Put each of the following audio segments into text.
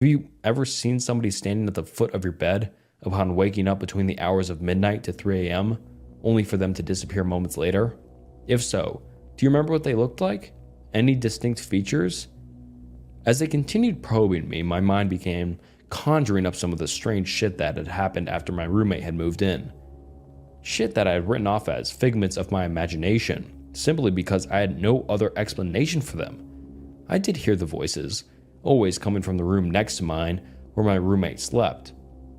Have you ever seen somebody standing at the foot of your bed upon waking up between the hours of midnight to 3 a.m., only for them to disappear moments later? If so, do you remember what they looked like? Any distinct features? As they continued probing me, my mind began conjuring up some of the strange shit that had happened after my roommate had moved in. Shit that I had written off as figments of my imagination, simply because I had no other explanation for them. I did hear the voices, always coming from the room next to mine where my roommate slept.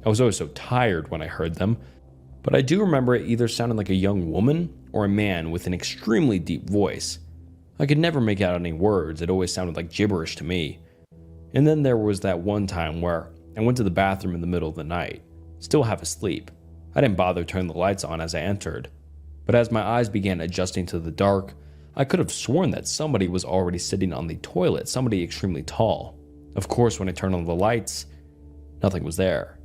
I was always so tired when I heard them, but I do remember it either sounding like a young woman or a man with an extremely deep voice. I could never make out any words, it always sounded like gibberish to me. And then there was that one time where I went to the bathroom in the middle of the night, still half asleep. I didn't bother turning the lights on as I entered, but as my eyes began adjusting to the dark, I could have sworn that somebody was already sitting on the toilet, somebody extremely tall. Of course, when I turned on the lights, nothing was there.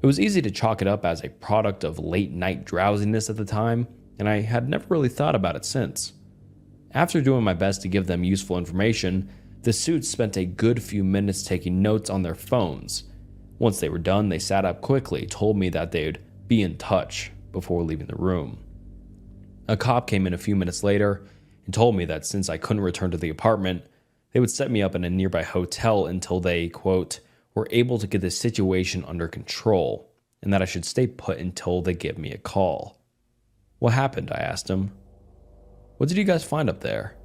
It was easy to chalk it up as a product of late night drowsiness at the time, and I had never really thought about it since. After doing my best to give them useful information, the suits spent a good few minutes taking notes on their phones. Once they were done, they sat up quickly, told me that they'd be in touch before leaving the room. A cop came in a few minutes later and told me that since I couldn't return to the apartment, they would set me up in a nearby hotel until they, quote, were able to get the situation under control, and that I should stay put until they give me a call. What happened? I asked him. What did you guys find up there?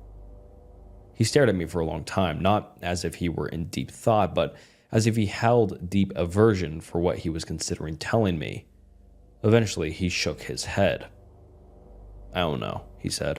He stared at me for a long time, not as if he were in deep thought, but as if he held deep aversion for what he was considering telling me. Eventually, he shook his head. I don't know, he said.